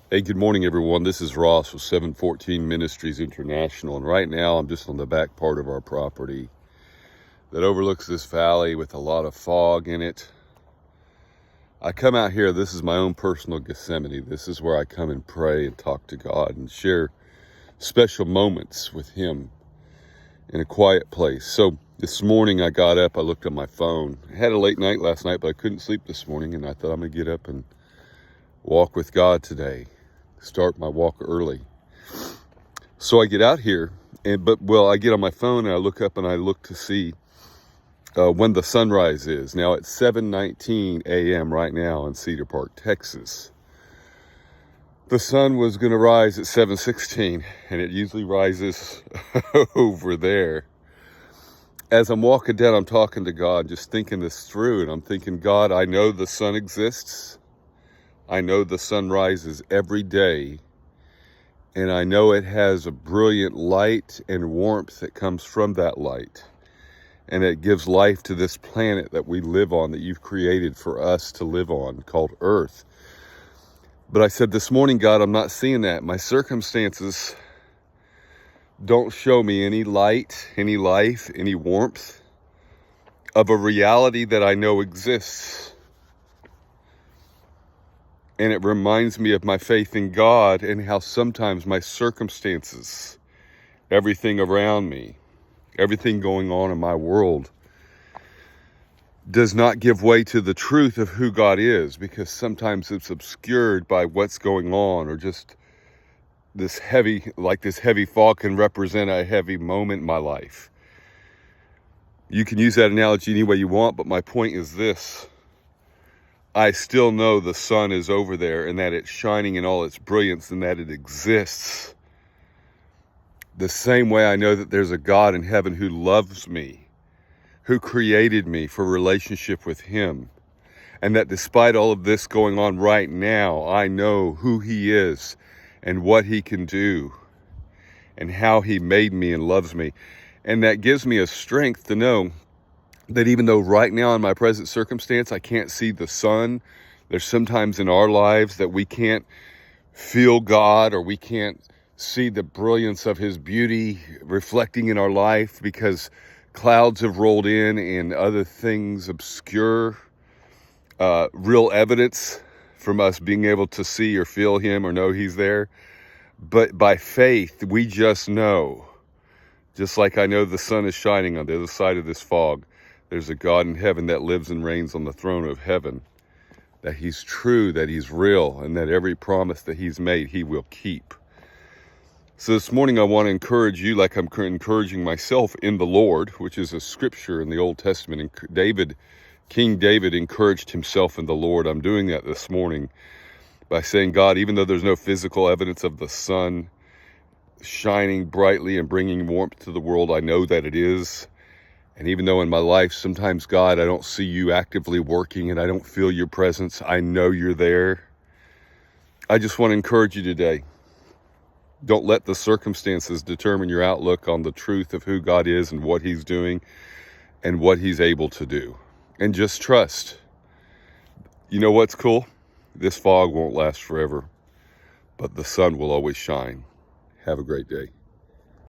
Hey, good morning, everyone. This is Ross with 714 Ministries International, and right now I'm just on the back part of our property that overlooks this valley with a lot of fog in it. I come out here, this is my own personal Gethsemane. This is where I come and pray and talk to God and share special moments with Him in a quiet place. So this morning I got up, I looked at my phone. I had a late night last night, but I couldn't sleep this morning, and I thought I'm going to get up and walk with God today. Start my walk early. So I get out here, I get on my phone and I look up and I look to see when the sunrise is. Now it's 7:19 a.m. right now in Cedar Park, Texas. The sun was going to rise at 7:16, and it usually rises over there. As I'm walking down, I'm talking to God, just thinking this through, and I'm thinking, God, I know the sun exists. I know the sun rises every day, and I know it has a brilliant light and warmth that comes from that light, and it gives life to this planet that we live on, that you've created for us to live on, called Earth. But I said this morning, God, I'm not seeing that. My circumstances don't show me any light, any life, any warmth of a reality that I know exists. And it reminds me of my faith in God and how sometimes my circumstances, everything around me, everything going on in my world does not give way to the truth of who God is, because sometimes it's obscured by what's going on, or just this heavy fog can represent a heavy moment in my life. You can use that analogy any way you want, but my point is this. I still know the sun is over there, and that it's shining in all its brilliance, and that it exists. The same way I know that there's a God in heaven who loves me, who created me for relationship with Him. And that despite all of this going on right now, I know who He is and what He can do and how He made me and loves me. And that gives me a strength to know that even though right now in my present circumstance, I can't see the sun, there's sometimes in our lives that we can't feel God, or we can't see the brilliance of His beauty reflecting in our life because clouds have rolled in and other things obscure real evidence from us being able to see or feel Him or know He's there. But by faith, we just know, just like I know the sun is shining on the other side of this fog, there's a God in heaven that lives and reigns on the throne of heaven, that He's true, that He's real, and that every promise that He's made, He will keep. So this morning I want to encourage you, like I'm encouraging myself in the Lord, which is a scripture in the Old Testament. And King David encouraged himself in the Lord. I'm doing that this morning by saying, God, even though there's no physical evidence of the sun shining brightly and bringing warmth to the world, I know that it is. And even though in my life, sometimes, God, I don't see you actively working and I don't feel your presence, I know you're there. I just want to encourage you today. Don't let the circumstances determine your outlook on the truth of who God is and what He's doing and what He's able to do. And just trust. You know what's cool? This fog won't last forever, but the sun will always shine. Have a great day.